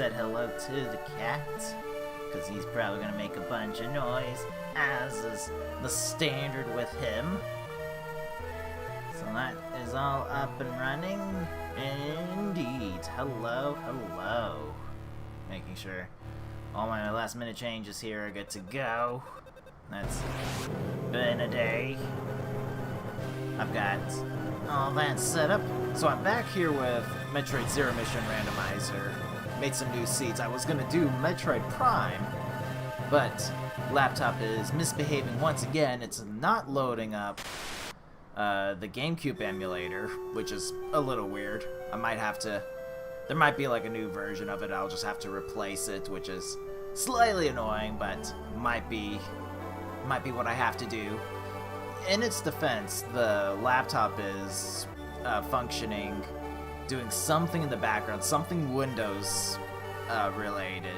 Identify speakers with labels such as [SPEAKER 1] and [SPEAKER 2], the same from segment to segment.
[SPEAKER 1] said hello to the cat, because he's probably going to make a bunch of noise, as is the standard with him. So that is all up and running. Indeed. Hello, hello. Making sure all my last minute changes here are good to go. That's been a day. I've got all that set up. So I'm back here with Metroid Zero Mission Randomizer. Made some new seats. I was gonna do Metroid Prime, but laptop is misbehaving once again. It's not loading up the GameCube emulator, which is a little weird. I might have to... There might be like a new version of it. I'll just have to replace it, which is slightly annoying, but might be what I have to do. In its defense, the laptop is functioning, doing something in the background, something Windows related,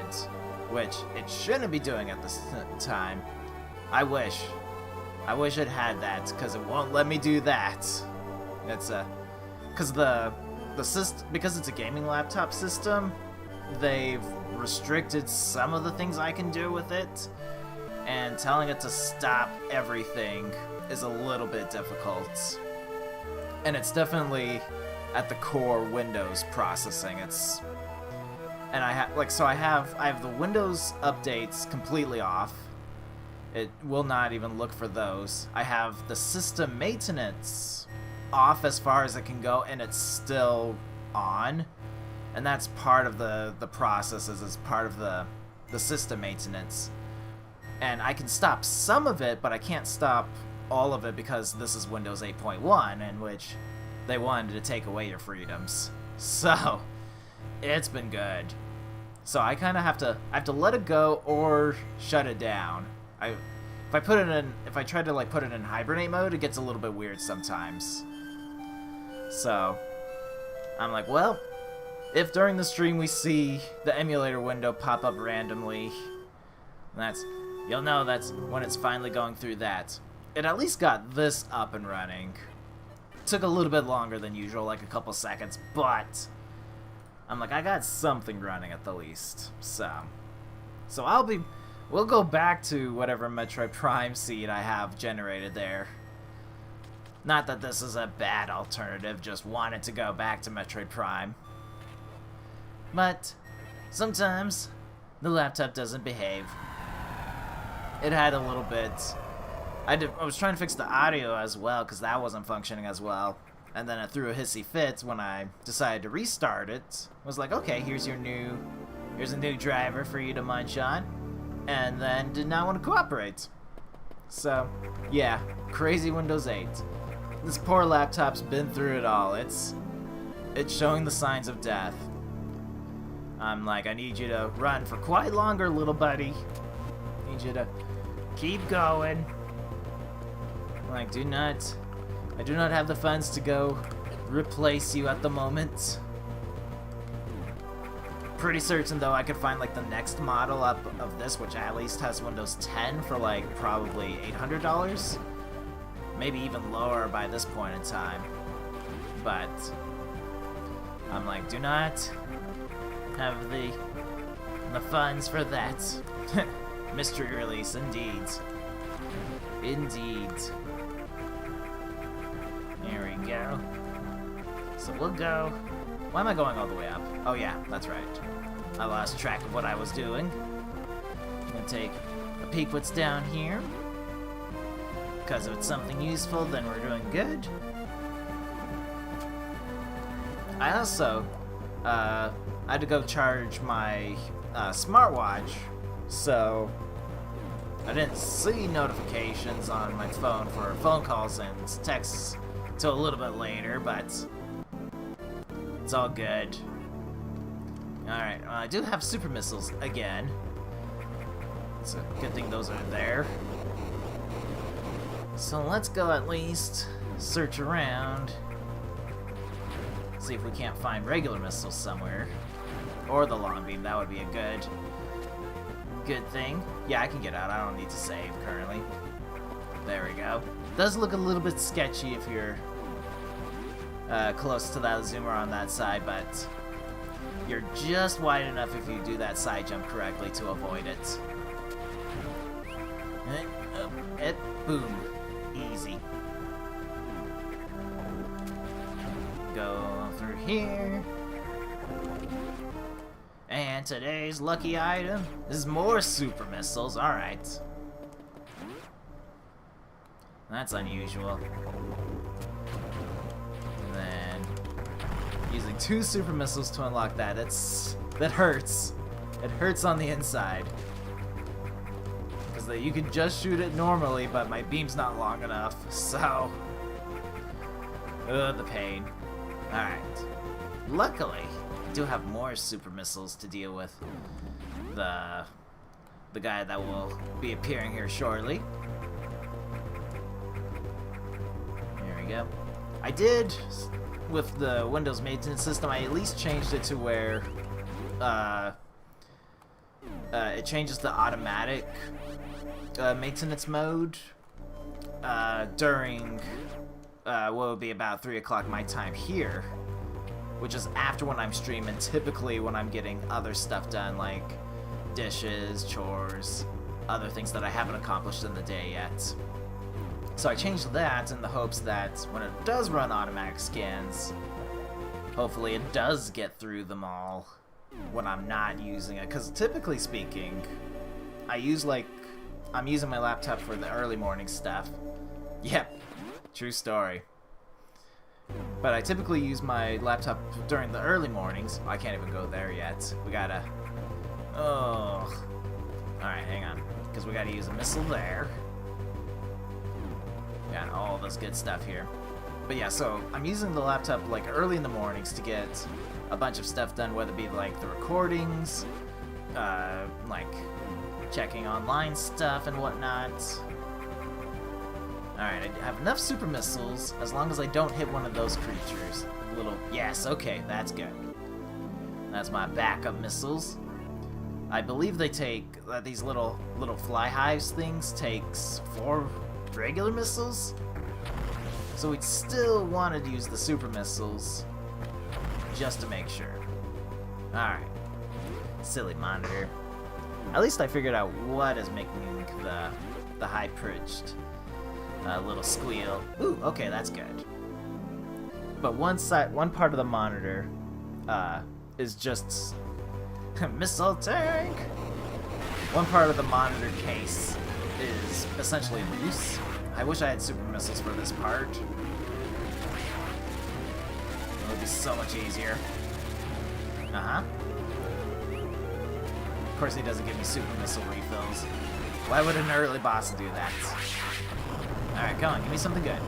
[SPEAKER 1] which it shouldn't be doing at this time. I wish it had that, because it won't let me do that. It's because it's a gaming laptop system, they've restricted some of the things I can do with it, and telling it to stop everything is a little bit difficult. And it's definitely at the core Windows processing. I have the Windows updates completely off. It will not even look for those. I have the system maintenance off as far as it can go, and it's still on. And that's part of the processes, as part of the system maintenance. And I can stop some of it, but I can't stop all of it because this is Windows 8.1, in which they wanted to take away your freedoms. So it's been good. So I kind of have to let it go or shut it down. If I try to like put it in hibernate mode, it gets a little bit weird sometimes. So I'm like, well, if during the stream we see the emulator window pop up randomly, you'll know that's when it's finally going through that. It at least got this up and running. Took a little bit longer than usual, like a couple seconds, but I'm like, I got something running at the least. So we'll go back to whatever Metroid Prime seed I have generated there. Not that this is a bad alternative, just wanted to go back to Metroid Prime. But sometimes the laptop doesn't behave. It had a little bit. I was trying to fix the audio as well, because that wasn't functioning as well. And then it threw a hissy fit when I decided to restart it. I was like, okay, here's a new driver for you to munch on. And then did not want to cooperate. So, yeah, crazy Windows 8. This poor laptop's been through it all. It's showing the signs of death. I'm like, I need you to run for quite longer, little buddy. I need you to keep going. I'm like, I do not have the funds to go replace you at the moment. Pretty certain though I could find like the next model up of this, which at least has Windows 10 for like probably $800. Maybe even lower by this point in time. But I'm like, do not have the funds for that. Mystery release, indeed. Indeed. There we go. So we'll go. Why am I going all the way up? Oh yeah, that's right. I lost track of what I was doing. I'm gonna take a peek what's down here. Because if it's something useful, then we're doing good. I also had to go charge my smartwatch, so I didn't see notifications on my phone for phone calls and texts till a little bit later, but it's all good. Alright, I do have super missiles again. It's a good thing those are there. So let's go at least search around. See if we can't find regular missiles somewhere. Or the long beam, that would be a good thing. Yeah, I can get out, I don't need to save currently. There we go. Does look a little bit sketchy if you're close to that zoomer on that side, but You're just wide enough if you do that side jump correctly to avoid it. Boom. Easy. Go through here. And today's lucky item is more super missiles. Alright. That's unusual. And then using 2 super missiles to unlock that. That hurts. It hurts on the inside. Because you can just shoot it normally, but my beam's not long enough. So, the pain. Alright. Luckily, I do have more super missiles to deal with. The guy that will be appearing here shortly. There we go. I did, with the Windows maintenance system, I at least changed it to where it changes the automatic maintenance mode during what would be about 3 o'clock my time here, which is after when I'm streaming, typically when I'm getting other stuff done like dishes, chores, other things that I haven't accomplished in the day yet. So I changed that in the hopes that when it does run automatic scans, hopefully it does get through them all when I'm not using it. Because typically speaking, I'm using my laptop for the early morning stuff. Yep, true story. But I typically use my laptop during the early mornings. I can't even go there yet. We gotta... Oh. Alright, hang on. Because we gotta use a missile there. Got all this good stuff here. But yeah, so I'm using the laptop like early in the mornings to get a bunch of stuff done, whether it be like the recordings, like checking online stuff and whatnot. Alright, I have enough super missiles as long as I don't hit one of those creatures. Yes, okay, that's good. That's my backup missiles. I believe they take, these little fly hives things takes 4 regular missiles? So we'd still want to use the super missiles just to make sure. Alright. Silly monitor. At least I figured out what is making the high-pitched little squeal. Ooh, okay, that's good. But one part of the monitor is just missile tank. One part of the monitor case is essentially loose. I wish I had super missiles for this part. It would be so much easier. Uh-huh. Of course he doesn't give me super missile refills. Why would an early boss do that? Alright, come on, give me something good.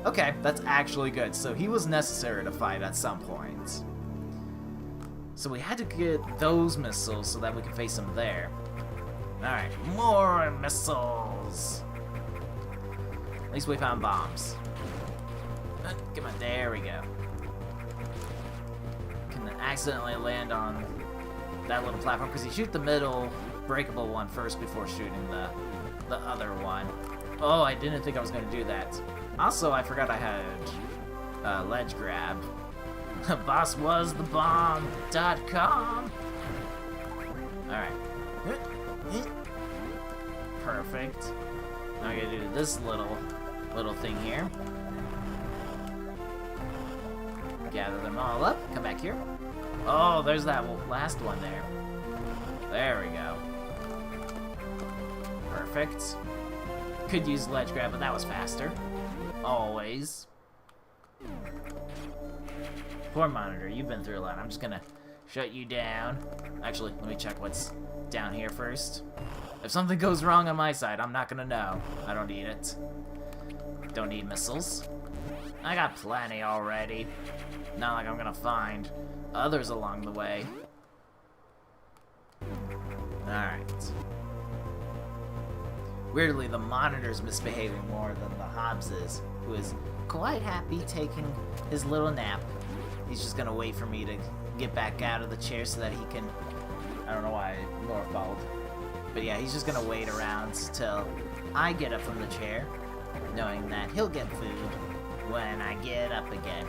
[SPEAKER 1] Okay, that's actually good. So he was necessary to fight at some point. So we had to get those missiles so that we could face him there. Alright, more missiles! At least we found bombs. Come on, there we go. Can accidentally land on that little platform, because you shoot the middle breakable one first before shooting the other one. Oh, I didn't think I was going to do that. Also, I forgot I had ledge grab. Boss was the bomb.com. Alright. Perfect. Now I gotta do this little thing here. Gather them all up. Come back here. Oh, there's that last one there. There we go. Perfect. Could use ledge grab, but that was faster. Always. Poor monitor, you've been through a lot. I'm just gonna shut you down. Actually, let me check what's down here first. If something goes wrong on my side, I'm not gonna know. I don't need it. Don't need missiles. I got plenty already. Not like I'm gonna find others along the way. Alright. Weirdly, the monitor's misbehaving more than the Hobbs is, who is quite happy taking his little nap. He's just gonna wait for me to get back out of the chair so that he can... I don't know why Nora followed. But yeah, he's just gonna wait around till I get up from the chair, knowing that he'll get food when I get up again.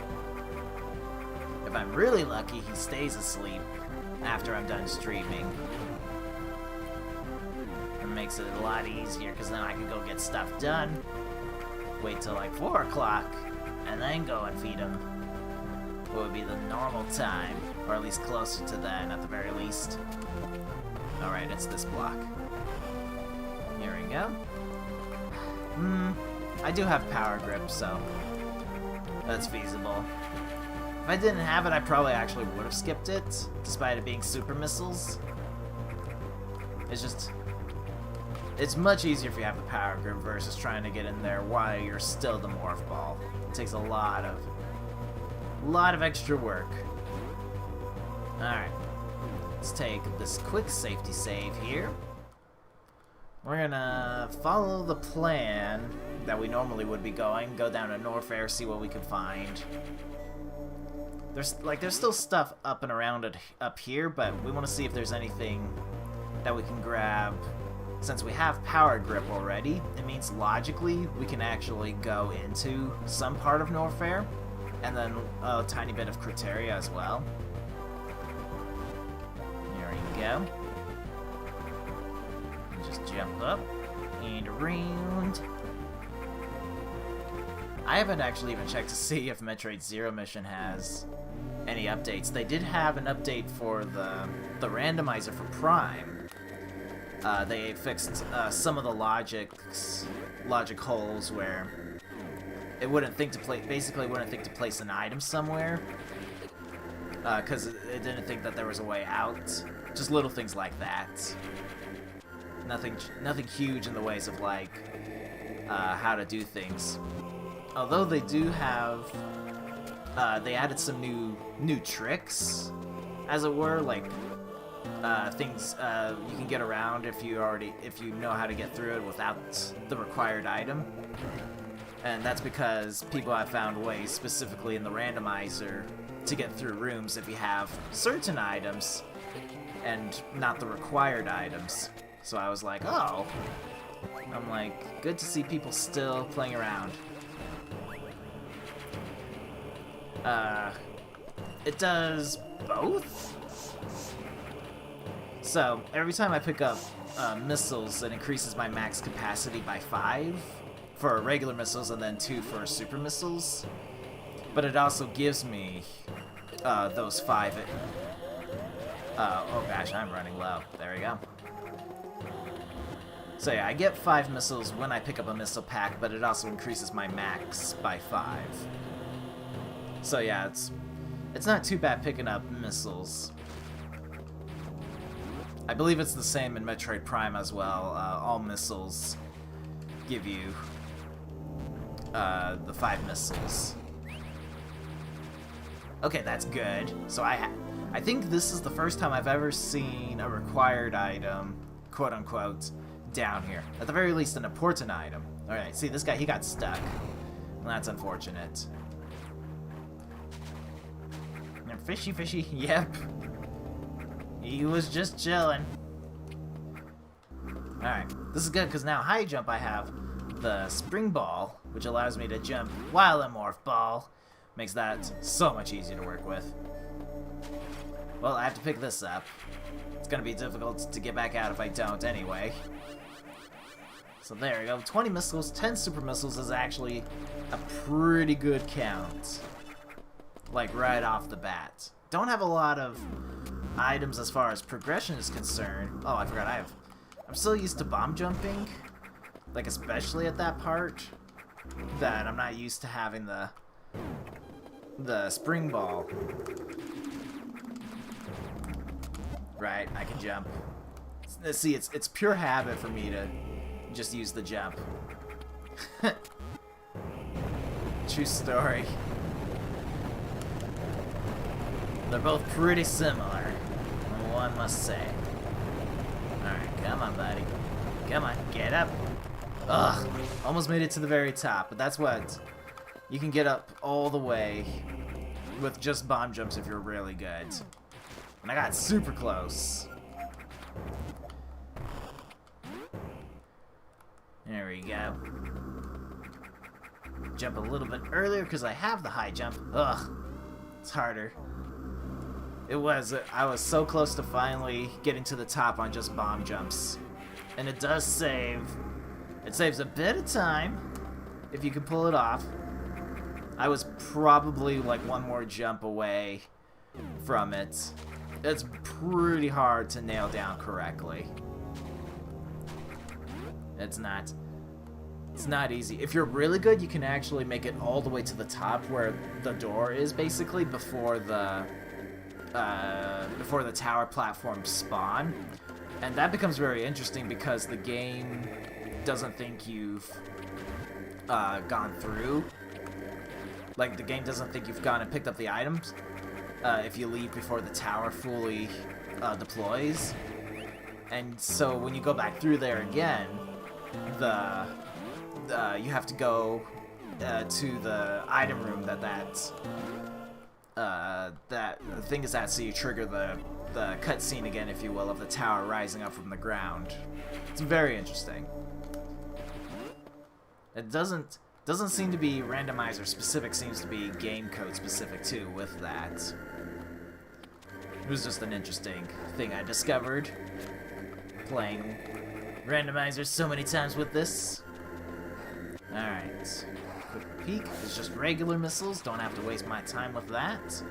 [SPEAKER 1] If I'm really lucky, he stays asleep after I'm done streaming. It makes it a lot easier, because then I can go get stuff done, wait till like 4 o'clock, and then go and feed him. What would be the normal time, or at least closer to that at the very least. Alright, it's this block. Here we go. I do have power grip, so that's feasible. If I didn't have it, I probably actually would have skipped it, despite it being super missiles. It's much easier if you have the power grip versus trying to get in there while you're still the morph ball. It takes a lot of extra work. Alright. Let's take this quick safety save here. We're gonna follow the plan that we normally would be going. Go down to Norfair, see what we can find. There's still stuff up and around it up here, but we want to see if there's anything that we can grab. Since we have power grip already, it means logically we can actually go into some part of Norfair, and then a tiny bit of Criteria as well. Here we go. Just jump up and around. I haven't actually even checked to see if Metroid Zero Mission has any updates. They did have an update for the randomizer for Prime. They fixed some of the logic holes where it wouldn't think to place an item somewhere, because it didn't think that there was a way out. Just little things like that. Nothing huge in the ways of like how to do things. Although they do have, they added some new tricks, as it were, like things you can get around if you know how to get through it without the required item. And that's because people have found ways, specifically in the randomizer, to get through rooms if you have certain items and not the required items. So I was like, oh. I'm like, good to see people still playing around. It does both? So, every time I pick up missiles, it increases my max capacity by 5 for regular missiles and then 2 for super missiles. But it also gives me those 5. Oh gosh, I'm running low. There we go. So yeah, I get 5 missiles when I pick up a missile pack, but it also increases my max by 5. So yeah, it's not too bad picking up missiles. I believe it's the same in Metroid Prime as well. All missiles give you the 5 missiles. Okay, that's good. So I think this is the first time I've ever seen a required item, quote unquote, down here. At the very least, an important item. Alright, see this guy, he got stuck. Well, that's unfortunate. And fishy, yep. He was just chilling. Alright, this is good because now high jump I have the spring ball, which allows me to jump while in morph ball. Makes that so much easier to work with. Well, I have to pick this up. It's gonna be difficult to get back out if I don't anyway. So there we go. 20 missiles, 10 super missiles is actually a pretty good count. Like right off the bat. Don't have a lot of items as far as progression is concerned. Oh, I forgot I'm still used to bomb jumping. Like especially at that part. That I'm not used to having the spring ball. Right, I can jump. See, it's pure habit for me to just use the jump. True story. They're both pretty similar, one must say. Alright, come on, buddy. Come on, get up. Ugh, almost made it to the very top, but that's what. You can get up all the way with just bomb jumps if you're really good. And I got super close. There we go. Jump a little bit earlier because I have the high jump. Ugh, it's harder. It was. I was so close to finally getting to the top on just bomb jumps. And it does save. It saves a bit of time if you can pull it off. I was probably like one more jump away from it. It's pretty hard to nail down correctly. It's not easy. If you're really good, you can actually make it all the way to the top where the door is, basically before the tower platforms spawn, and that becomes very interesting because the game doesn't think you've gone through. Like, the game doesn't think you've gone and picked up the items if you leave before the tower fully deploys. And so when you go back through there again, you have to go to the item room that thing is at, so you trigger the cutscene again, if you will, of the tower rising up from the ground. It's very interesting. It doesn't seem to be randomizer specific, seems to be game code specific too with that. It was just an interesting thing I discovered playing randomizer so many times with this. Alright. Quick peek. It's just regular missiles. Don't have to waste my time with that.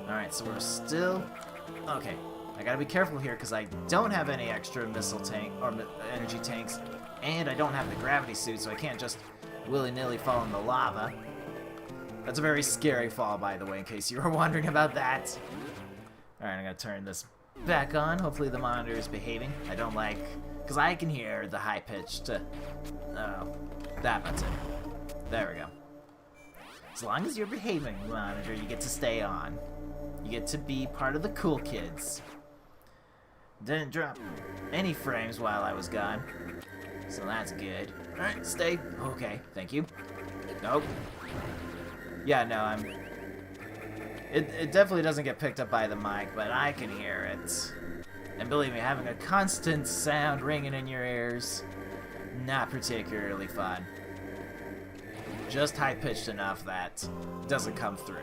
[SPEAKER 1] Alright, so we're still... Okay. I gotta be careful here because I don't have any extra missile tank or energy tanks, and I don't have the gravity suit, so I can't just willy-nilly fall in the lava. That's a very scary fall, by the way, in case you were wondering about that. Alright, I'm gonna turn this back on. Hopefully the monitor is behaving. I don't like... because I can hear the high-pitched... oh, that button. There we go. As long as you're behaving, monitor, you get to stay on. You get to be part of the cool kids. Didn't drop any frames while I was gone, so that's good. Alright, stay. Okay, thank you. Nope. Yeah, no, It definitely doesn't get picked up by the mic, but I can hear it. And believe me, having a constant sound ringing in your ears, not particularly fun. Just high-pitched enough that doesn't come through.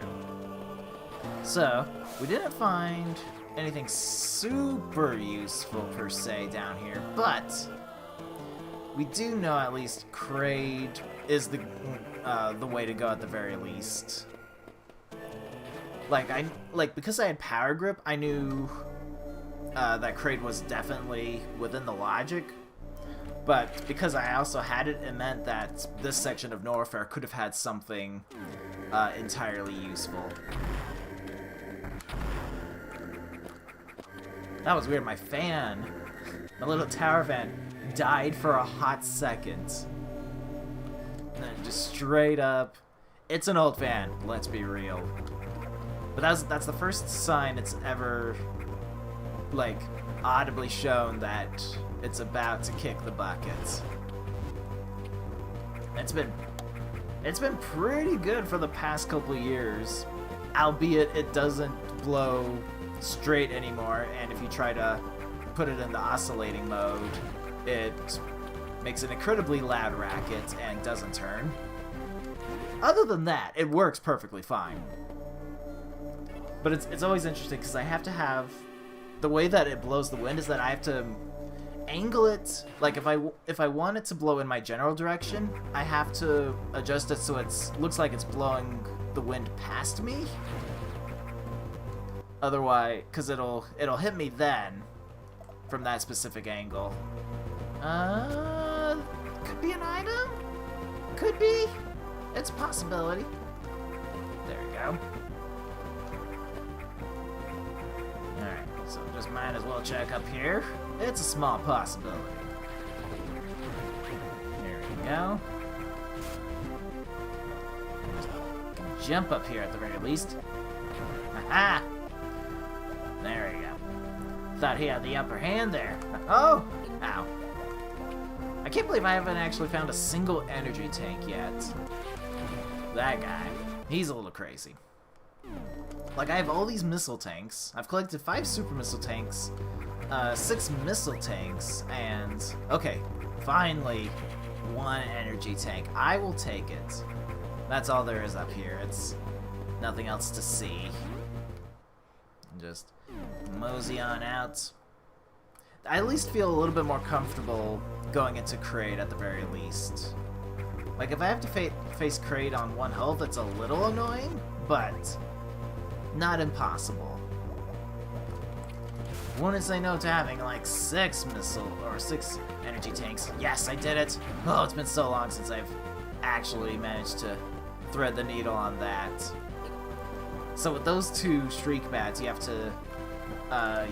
[SPEAKER 1] So, we didn't find anything super useful per se down here, but we do know at least Kraid is the way to go at the very least. Because I had power grip, I knew that Kraid was definitely within the logic. But because I also had it, it meant that this section of Norfair could have had something entirely useful. That was weird. My little tower fan, died for a hot second. And then just straight up, it's an old fan, let's be real. But that's the first sign it's ever, like, audibly shown that it's about to kick the bucket. It's been pretty good for the past couple of years, albeit it doesn't blow straight anymore, and if you try to put it in the oscillating mode, it makes an incredibly loud racket and doesn't turn. Other than that, it works perfectly fine. But it's always interesting because I have to have... the way that it blows the wind is that I have to angle it. Like, if I want it to blow in my general direction, I have to adjust it so it looks like it's blowing the wind past me. Otherwise, because it'll hit me then from that specific angle. Could be an item? Could be. It's a possibility. There we go. Alright, so just might as well check up here. It's a small possibility. There we go. Can jump up here at the very least. Aha! There we go. Thought he had the upper hand there. Oh! Ow. I can't believe I haven't actually found a single energy tank yet. That guy. He's a little crazy. Like, I have all these missile tanks. I've collected 5 super missile tanks, 6 missile tanks, and... okay, finally, 1 energy tank. I will take it. That's all there is up here. It's nothing else to see. Just mosey on out. I at least feel a little bit more comfortable going into Kraid at the very least. Like, if I have to face Kraid on 1 health, it's a little annoying, but not impossible. Wouldn't say no to having like 6 energy tanks. Yes, I did it! Oh, it's been so long since I've actually managed to thread the needle on that. So with those 2 Shriek Bats, you have to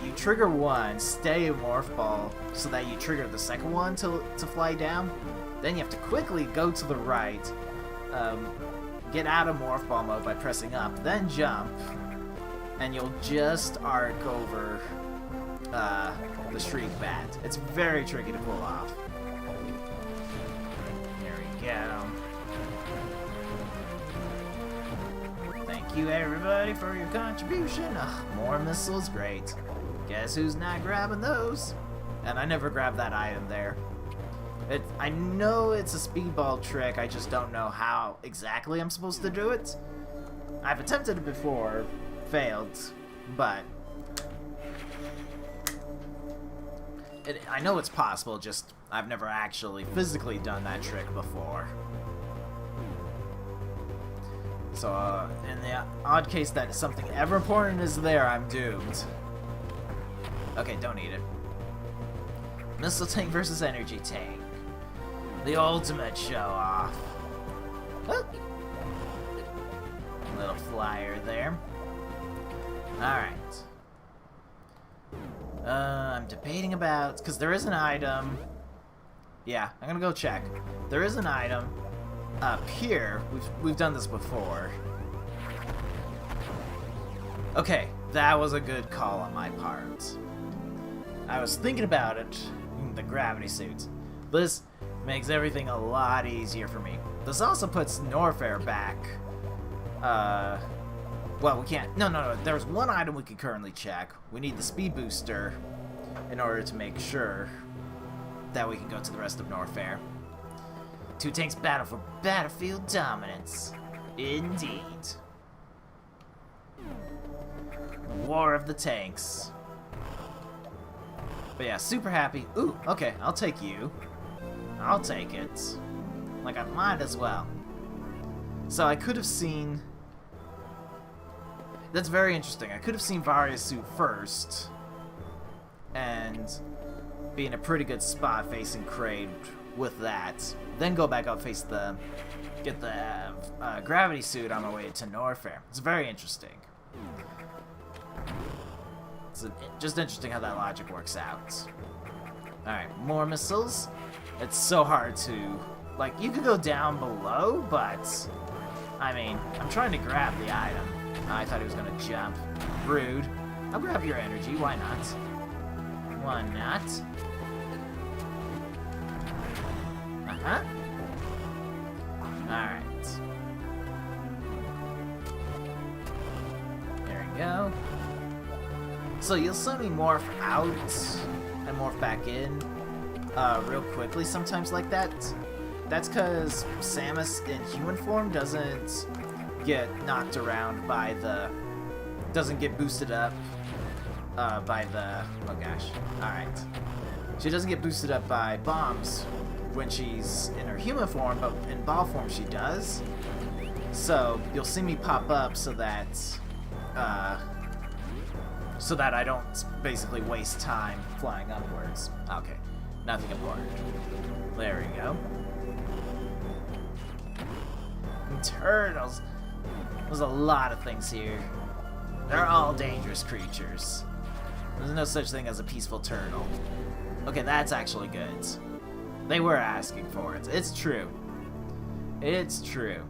[SPEAKER 1] you trigger one, stay in Morph Ball, so that you trigger the second one to fly down. Then you have to quickly go to the right, get out of Morph Ball mode by pressing up, then jump, and you'll just arc over the Shriek Bat. It's very tricky to pull off. There we go. Thank you everybody for your contribution. Ugh, more missiles, great. Guess who's not grabbing those? And I never grabbed that item there. I know it's a speedball trick, I just don't know how exactly I'm supposed to do it. I've attempted it before, failed, but I know it's possible, just I've never actually physically done that trick before. So, in the odd case that something ever important is there, I'm doomed. Okay, don't eat it. Missile tank versus energy tank. The ultimate show-off. Little flyer there. Alright. I'm debating about... because there is an item... Yeah, I'm gonna go check. There is an item up here. We've done this before. Okay, that was a good call on my part. I was thinking about it. The gravity suit. This makes everything a lot easier for me. This also puts Norfair back. Well, we can't... No. There's one item we can currently check. We need the speed booster in order to make sure that we can go to the rest of Norfair. 2 tanks battle for battlefield dominance. Indeed. War of the tanks. But yeah, super happy. Ooh, okay, I'll take you. I'll take it. Like, I might as well. So I could have seen... That's very interesting. I could have seen Varia's suit first. And be in a pretty good spot facing Kraid with that. Then go back up, face the... Get the gravity suit on my way to Norfair. It's very interesting. It's just interesting how that logic works out. Alright, more missiles. It's so hard to... Like, you could go down below, but... I mean, I'm trying to grab the item. I thought he was gonna jump. Rude. I'll grab your energy, why not? Why not? Uh-huh. Alright. There we go. So you'll see me morph out and morph back in real quickly sometimes like that. That's because Samus in human form doesn't get knocked around by the... doesn't get boosted up by the... oh gosh. Alright. She doesn't get boosted up by bombs when she's in her human form, but in ball form she does. So you'll see me pop up so that I don't basically waste time flying upwards. Okay, nothing important. There we go. And turtles. There's a lot of things here. They're all dangerous creatures. There's no such thing as a peaceful turtle. Okay, that's actually good. They were asking for it. It's true. It's true.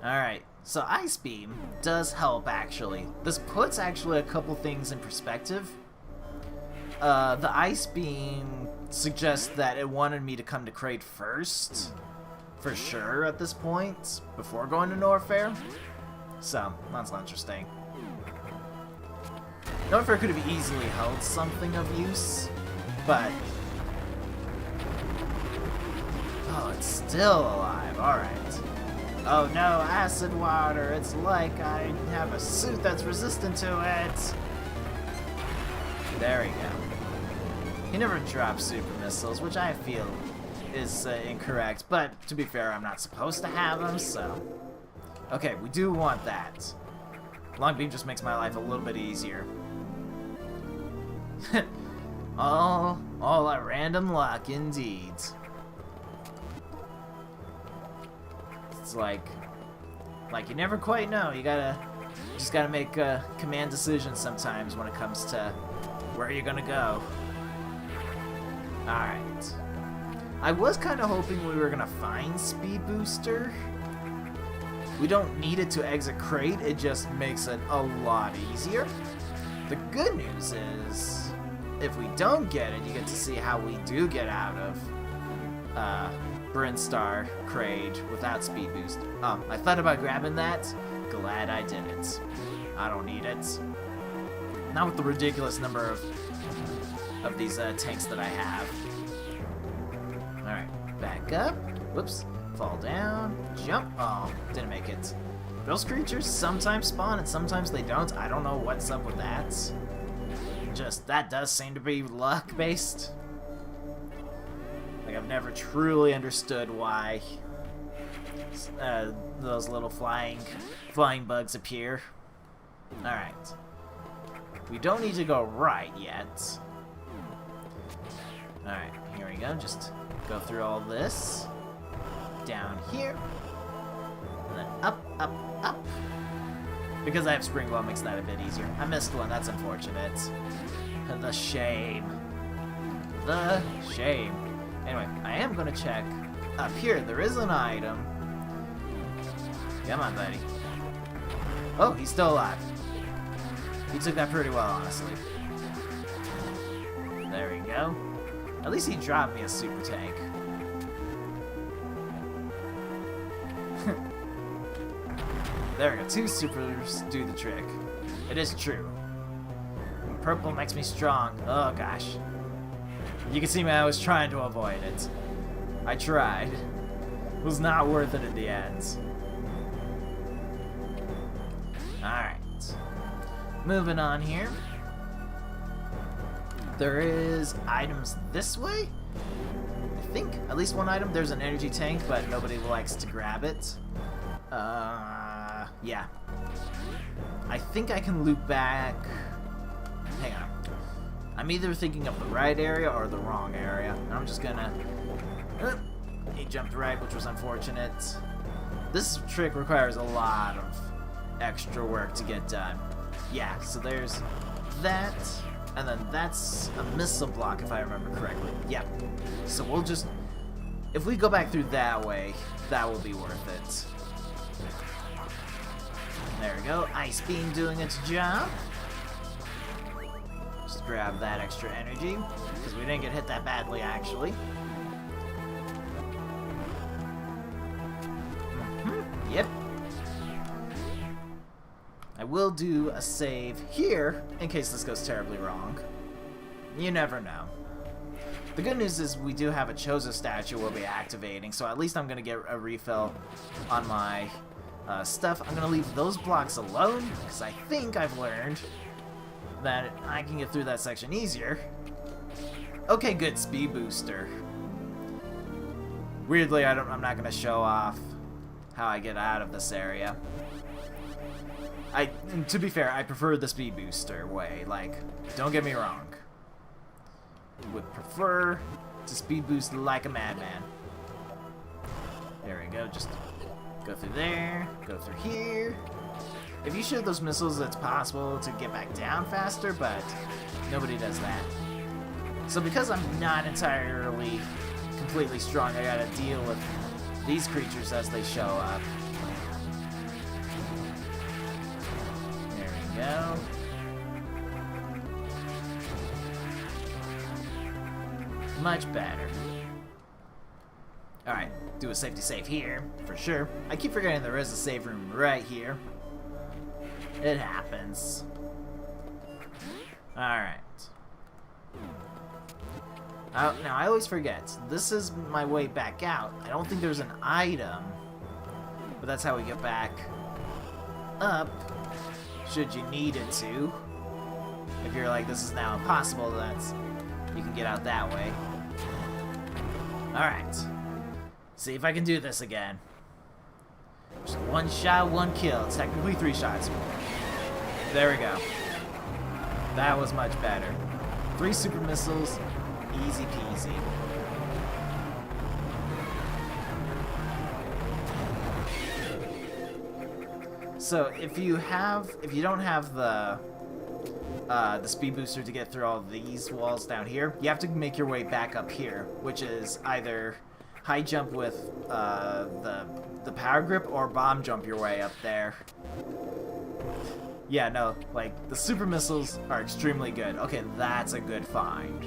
[SPEAKER 1] Alright, so Ice Beam does help, actually. This puts actually a couple things in perspective. The Ice Beam suggests that it wanted me to come to Kraid first, for sure, at this point, before going to Norfair. So, that's interesting. Norfair could have easily held something of use, but... Oh, it's still alive. Alright. Oh no, acid water. It's like I have a suit that's resistant to it. There we go. He never drops super missiles, which I feel is incorrect. But to be fair, I'm not supposed to have them, so... Okay, we do want that. Long beam just makes my life a little bit easier. all a random luck, indeed. It's like you never quite know. You just gotta make command decisions sometimes when it comes to where you're gonna go. Alright. I was kind of hoping we were gonna find Speed Booster. We don't need it to exit crate, it just makes it a lot easier. The good news is, if we don't get it, you get to see how we do get out of Brinstar crate without Speed Boost. I thought about grabbing that. Glad I didn't. I don't need it. Not with the ridiculous number of these tanks that I have. Alright, back up. Whoops. Fall down. Jump. Oh, didn't make it. Those creatures sometimes spawn and sometimes they don't. I don't know what's up with that. Just, that does seem to be luck-based. Like, I've never truly understood why those little flying bugs appear. Alright. We don't need to go right yet. Alright, here we go. Just go through all this. Down here. And then up, up, up. Because I have Spring Ball makes that a bit easier. I missed one, that's unfortunate. The shame. The shame. Anyway, I am gonna check up here. There is an item. Come on, buddy. Oh, he's still alive. He took that pretty well, honestly. There we go. At least he dropped me a super tank. There we go. 2 supers do the trick. It is true. Purple makes me strong. Oh gosh. You can see me, I was trying to avoid it. I tried. It was not worth it in the end. Alright. Moving on here. There is items this way? I think. At least one item. There's an energy tank, but nobody likes to grab it. Yeah. I think I can loop back. Hang on. I'm either thinking of the right area or the wrong area. I'm just gonna... He jumped right, which was unfortunate. This trick requires a lot of extra work to get done. Yeah, so there's that, and then that's a missile block if I remember correctly. Yeah. So we'll just... If we go back through that way, that will be worth it. There we go. Ice Beam doing its job. Just grab that extra energy, because we didn't get hit that badly, actually. Yep. I will do a save here, in case this goes terribly wrong. You never know. The good news is we do have a Chozo statue we'll be activating, so at least I'm going to get a refill on my stuff. I'm going to leave those blocks alone, because I think I've learned that I can get through that section easier. Okay, good. Speed Booster. Weirdly, I'm not going to show off how I get out of this area. To be fair, I prefer the Speed Booster way. Like, don't get me wrong. Would prefer to speed boost like a madman. There we go. Just go through there. Go through here. If you shoot those missiles, it's possible to get back down faster, but nobody does that. So because I'm not entirely completely strong, I gotta deal with these creatures as they show up. There we go. Much better. Alright, do a safety save here, for sure. I keep forgetting there is a save room right here. It happens. Alright. Now, I always forget. This is my way back out. I don't think there's an item. But that's how we get back up. Should you need it to. If you're like, this is now impossible, that's... You can get out that way. Alright. See if I can do this again. Just one shot, one kill. Technically 3 shots. There we go. That was much better. 3 super missiles. Easy peasy. So if you don't have the speed booster to get through all these walls down here, you have to make your way back up here, which is either high jump with the power grip or bomb jump your way up there. Yeah, no, like the super missiles are extremely good. Okay, that's a good find.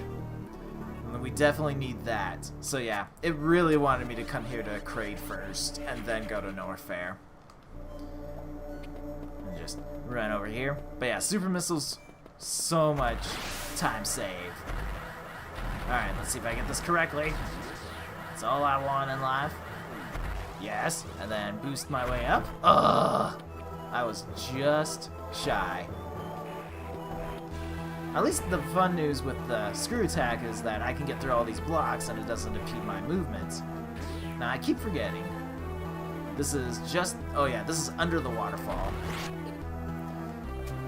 [SPEAKER 1] And we definitely need that. So yeah, it really wanted me to come here to Kraid first and then go to Norfair. And just run over here. But yeah, super missiles, so much time save. Alright, let's see if I get this correctly. That's all I want in life. Yes, and then boost my way up. Ugh! I was just shy. At least the fun news with the screw attack is that I can get through all these blocks and it doesn't impede my movements. Now I keep forgetting. This is just... Oh yeah, this is under the waterfall.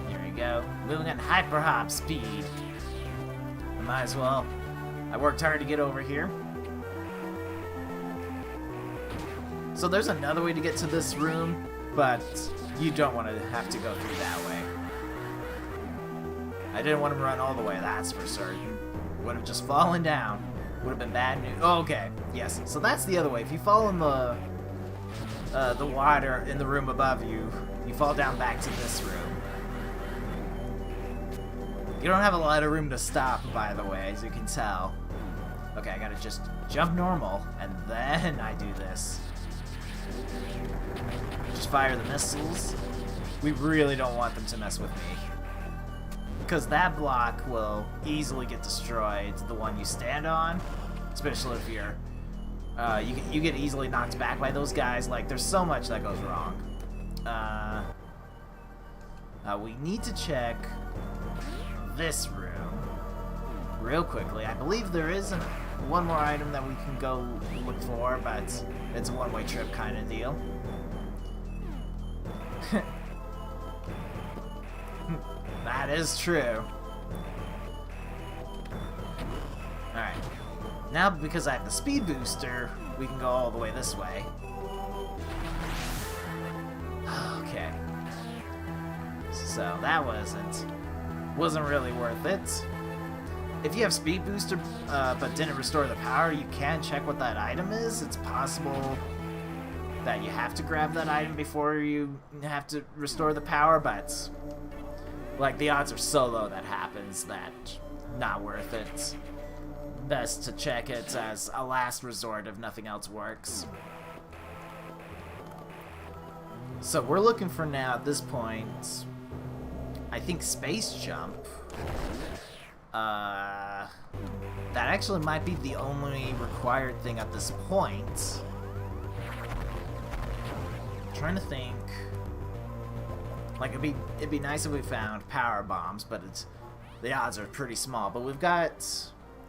[SPEAKER 1] Here we go. Moving at hyper hop speed. I might as well. I worked hard to get over here. So there's another way to get to this room, but you don't want to have to go through that way. I didn't want him to run all the way, that's for certain. Would have just fallen down. Would have been bad news. Oh, okay, yes. So that's the other way. If you fall in the water in the room above you, you fall down back to this room. You don't have a lot of room to stop, by the way, as you can tell. Okay, I gotta just jump normal, and then I do this. Just fire the missiles. We really don't want them to mess with me. Because that block will easily get destroyed, the one you stand on. Especially if you're... you get easily knocked back by those guys. Like, there's so much that goes wrong. We need to check this room real quickly. I believe there is one more item that we can go look for, but it's a one-way trip kind of deal. That is true. Alright. Now, because I have the speed booster, we can go all the way this way. Okay. So, that wasn't really worth it. If you have speed booster, but didn't restore the power, you can check what that item is. It's possible that you have to grab that item before you have to restore the power, but... like, the odds are so low that happens that not worth it. Best to check it as a last resort if nothing else works. So we're looking for now, at this point, I think space jump. That actually might be the only required thing at this point. I'm trying to think. Like, it'd be nice if we found power bombs, but the odds are pretty small. But we've got,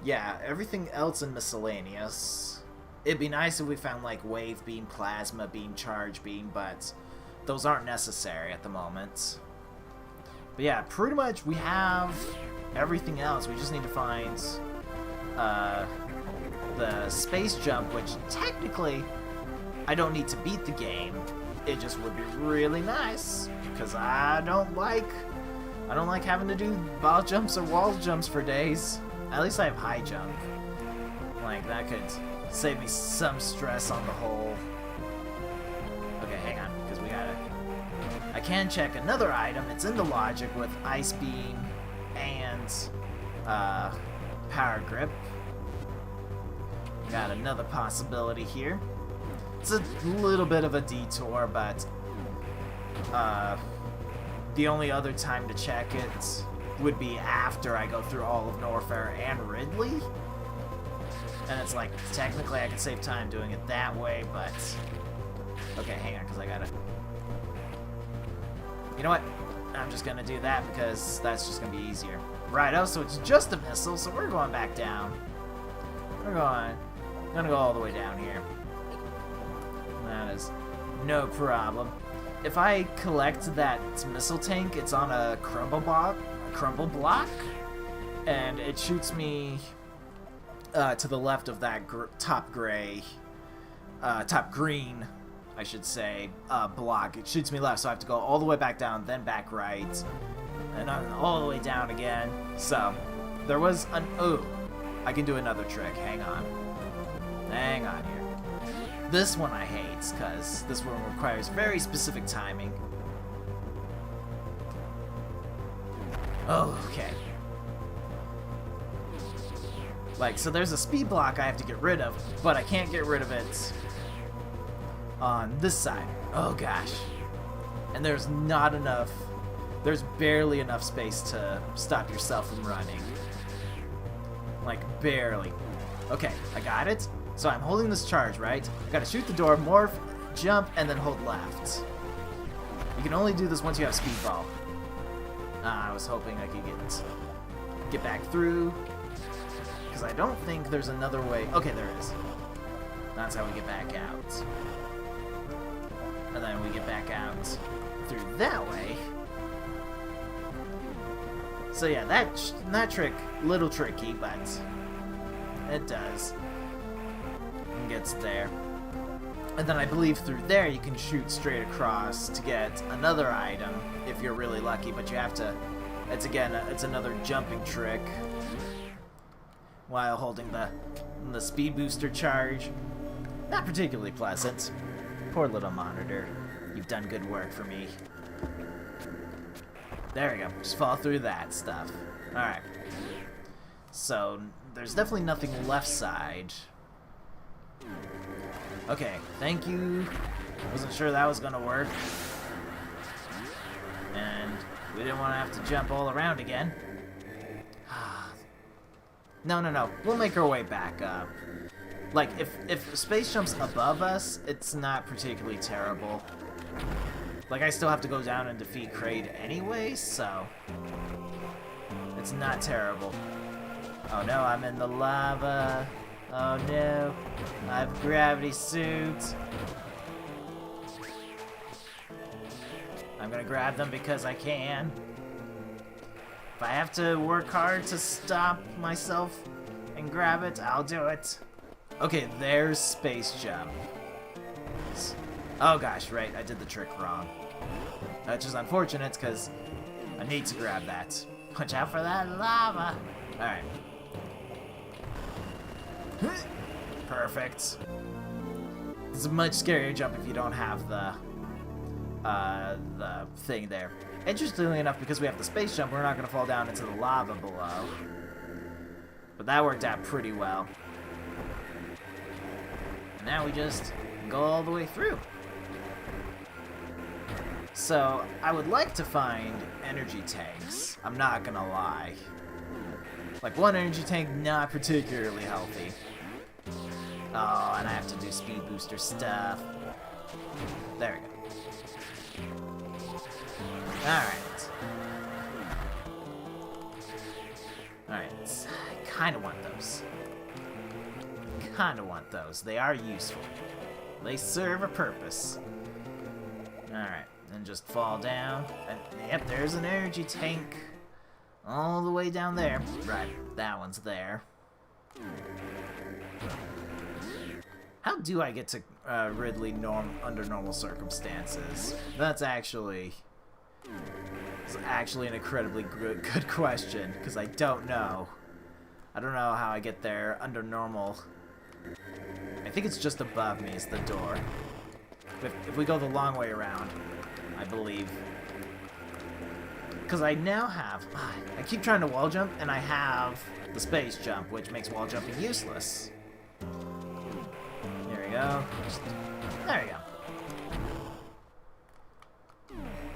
[SPEAKER 1] yeah, everything else in miscellaneous. It'd be nice if we found, like, wave beam, plasma beam, charge beam, but those aren't necessary at the moment. But yeah, pretty much we have everything else. We just need to find the space jump, which technically I don't need to beat the game. It just would be really nice, because I don't like having to do ball jumps or wall jumps for days. At least I have high jump. Like, that could save me some stress on the whole. Okay, hang on, because we gotta... I can check another item. It's in the logic with ice beam and power grip. Got another possibility here. It's a little bit of a detour, but the only other time to check it would be after I go through all of Norfair and Ridley. And it's like, technically I can save time doing it that way, but... Okay, hang on, because I gotta... You know what? I'm just gonna do that because that's just gonna be easier. Righto, so it's just a missile, so we're going back down. I'm gonna go all the way down here. That is no problem. If I collect that missile tank, it's on a crumble block, and it shoots me to the left of that top green, I should say, block. It shoots me left, so I have to go all the way back down, then back right, and all the way down again. So there was an I can do another trick. Hang on here. This one I hate, because this one requires very specific timing. Oh, okay. Like, so there's a speed block I have to get rid of, but I can't get rid of it on this side. Oh, gosh. And there's not enough... There's barely enough space to stop yourself from running. Like, barely. Okay, I got it. So I'm holding this charge, right? I gotta shoot the door, morph, jump, and then hold left. You can only do this once you have speedball. I was hoping I could get back through, because I don't think there's another way. Okay, there is. That's how we get back out. And then we get back out through that way. So yeah, that trick, little tricky, but it does. And gets there. And then I believe through there you can shoot straight across to get another item if you're really lucky, but you have to, it's another jumping trick while holding the speed booster charge. Not particularly pleasant. Poor little monitor. You've done good work for me. There we go. Just fall through that stuff. Alright. So, there's definitely nothing left side. Okay, thank you. Wasn't sure that was gonna work. And we didn't want to have to jump all around again. No. We'll make our way back up. Like, if space jump's above us, it's not particularly terrible. Like, I still have to go down and defeat Kraid anyway, so... It's not terrible. Oh no, I'm in the lava. Oh no, I have a gravity suit. I'm gonna grab them because I can. If I have to work hard to stop myself and grab it, I'll do it. Okay, there's space jump. Oh gosh, right, I did the trick wrong. That's just unfortunate, because I need to grab that. Watch out for that lava! Alright. Perfect. It's a much scarier jump if you don't have the thing there. Interestingly enough, because we have the space jump, we're not going to fall down into the lava below. But that worked out pretty well. And now we just go all the way through. So, I would like to find energy tanks. I'm not gonna lie. Like, one energy tank, not particularly healthy. Oh, and I have to do speed booster stuff. There we go. Alright. Alright. I kinda want those. They are useful. They serve a purpose. Alright. And just fall down. And, yep, there's an energy tank. All the way down there. Right, that one's there. How do I get to Ridley under normal circumstances? That's actually an incredibly good question, because I don't know. I don't know how I get there under normal. I think it's just above me is the door. If we go the long way around, I believe. Because I now have... I keep trying to wall jump, and I have the space jump, which makes wall jumping useless. There we go. There we go.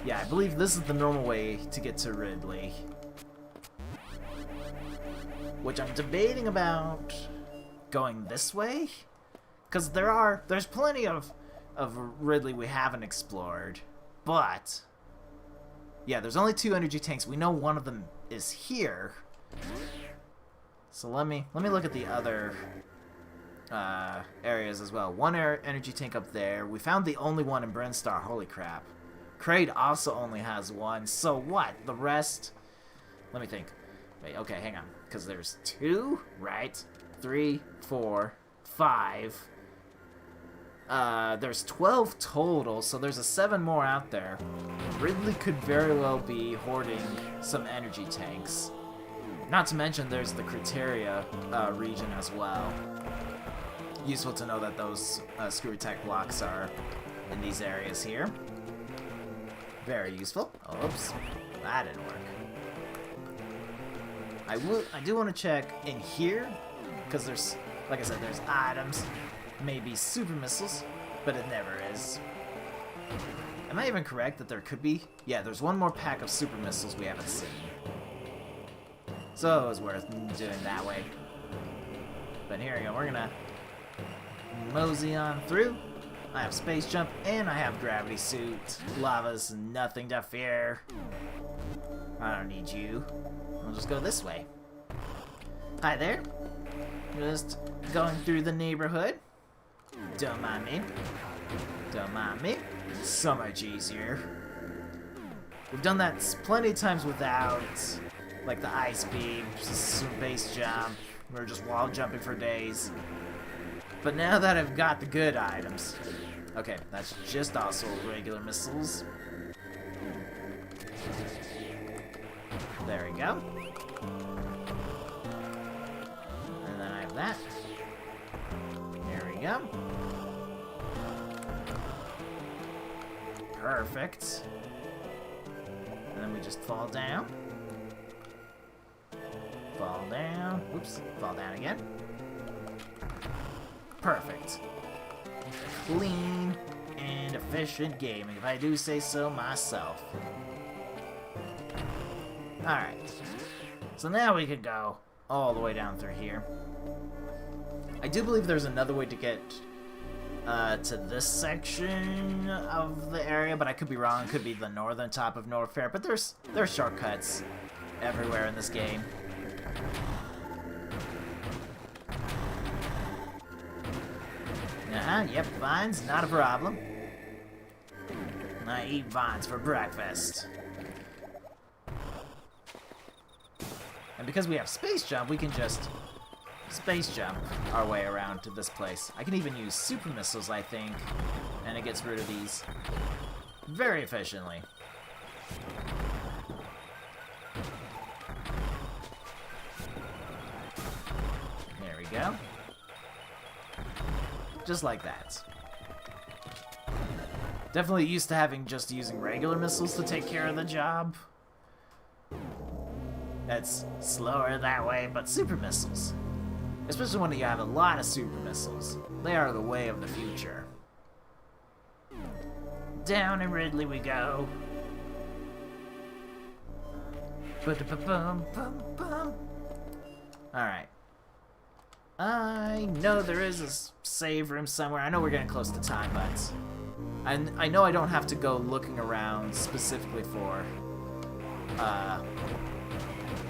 [SPEAKER 1] Yeah, I believe this is the normal way to get to Ridley. Which I'm debating about going this way? Because there's plenty of Ridley we haven't explored, but yeah, there's only 2 energy tanks. We know one of them is here. So let me look at the other areas as well. One energy tank up there. We found the only one in Brinstar. Holy crap. Kraid also only has one. So what? The rest? Let me think. Wait, okay, hang on. Because there's 2, right? 3, 4, 5. There's 12 total, so there's 7 more out there. Ridley could very well be hoarding some energy tanks. Not to mention there's the Criteria region as well. Useful to know that those screw attack blocks are in these areas here. Very useful. Oops, that didn't work. I do want to check in here, because there's, like I said, there's items, maybe super missiles, but it never is. Am I even correct that there could be? Yeah, there's one more pack of super missiles we haven't seen. So it was worth doing that way. But here we go, we're gonna mosey on through. I have space jump and I have gravity suit. Lava's nothing to fear. I don't need you. We'll just go this way. Hi there. Just going through the neighborhood. Don't mind me. Don't mind me. It's so much easier. We've done that plenty of times without, like, the ice beam, some base jump. We're just wall jumping for days. But now that I've got the good items. Okay, that's just also regular missiles. There we go. And then I have that. There we go. Perfect. And then we just fall down. Fall down. Oops. Fall down again. Perfect. Clean and efficient gaming, if I do say so myself. Alright. So now we can go all the way down through here. I do believe there's another way to get to this section of the area, but I could be wrong. It could be the northern top of Norfair, but there's shortcuts everywhere in this game. Yep, vines, not a problem. I eat vines for breakfast. And because we have space jump, we can just space jump our way around to this place. I can even use super missiles, I think, and it gets rid of these very efficiently. There we go. Just like that. Definitely used to just using regular missiles to take care of the job. That's slower that way, but super missiles. Especially when you have a lot of super missiles. They are the way of the future. Down in Ridley we go. Alright. I know there is a save room somewhere. I know we're getting close to time, but I know I don't have to go looking around specifically for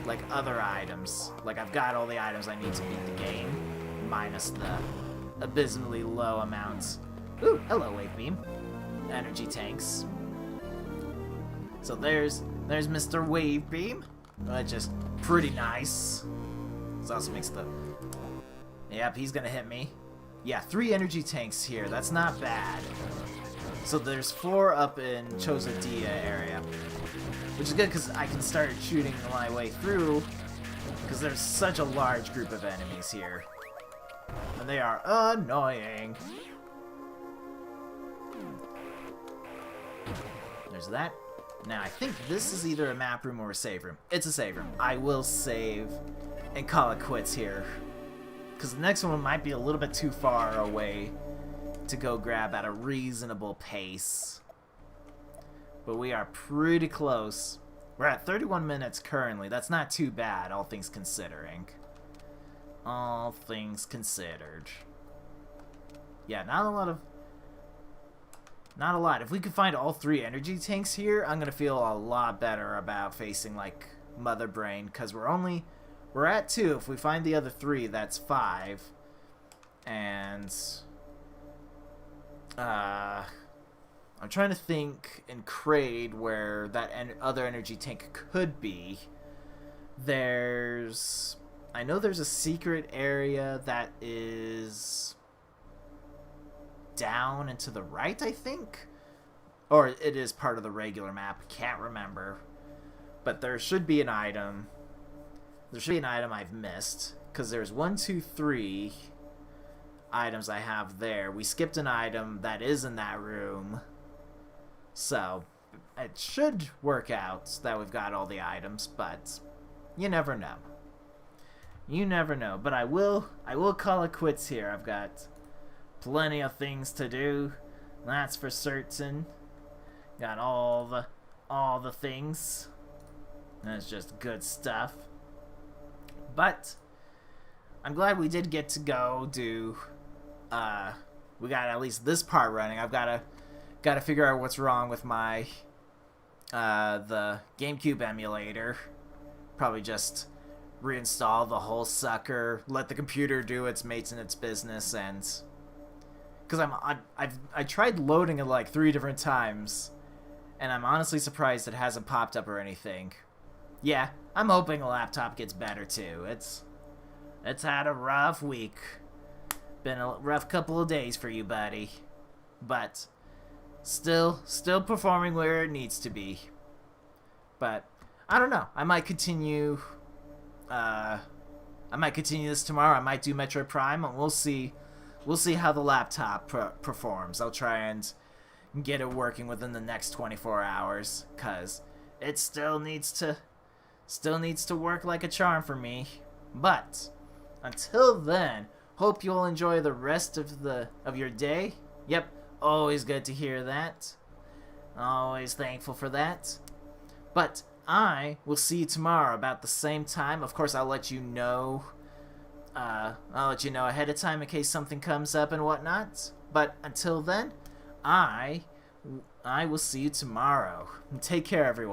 [SPEAKER 1] like other items. Like, I've got all the items I need to beat the game, minus the abysmally low amounts. Ooh, hello, wave beam. Energy tanks. So there's Mr. Wave Beam. Just pretty nice. This also makes the... Yep, he's gonna hit me. Yeah, 3 energy tanks here. That's not bad. So there's 4 up in Chosadia area. Which is good because I can start shooting my way through. Because there's such a large group of enemies here. And they are annoying. There's that. Now, I think this is either a map room or a save room. It's a save room. I will save and call it quits here. Because the next one might be a little bit too far away to go grab at a reasonable pace. But we are pretty close. We're at 31 minutes currently. That's not too bad, all things considering. All things considered. Yeah, not a lot. If we could find all 3 energy tanks here, I'm gonna feel a lot better about facing, like, Mother Brain, because we're at 2. If we find the other 3, that's 5. And I'm trying to think in Kraid where that other energy tank could be. I know there's a secret area that is down and to the right, I think? Or it is part of the regular map. Can't remember. But there should be an item. There should be an item I've missed. Because there's 1, 2, 3 items I have there. We skipped an item that is in that room. So, it should work out that we've got all the items, but you never know. You never know. But I will call it quits here. I've got plenty of things to do. That's for certain. Got all the things. That's just good stuff. But I'm glad we did get to go do we got at least this part running. I've got to figure out what's wrong with my the GameCube emulator. Probably just reinstall the whole sucker, let the computer do its maintenance business, and because I tried loading it like 3 different times, and I'm honestly surprised it hasn't popped up or anything. Yeah, I'm hoping the laptop gets better too. It's had a rough week. Been a rough couple of days for you, buddy. But still performing where it needs to be. But I don't know. I might continue this tomorrow. I might do Metroid Prime, and we'll see how the laptop performs. I'll try and get it working within the next 24 hours, cuz it still needs to work like a charm for me. But until then, hope you'll enjoy the rest of your day. Yep, always good to hear that. Always thankful for that. But I will see you tomorrow about the same time. Of course, I'll let you know. I'll let you know ahead of time in case something comes up and whatnot. But until then, I will see you tomorrow. Take care, everyone.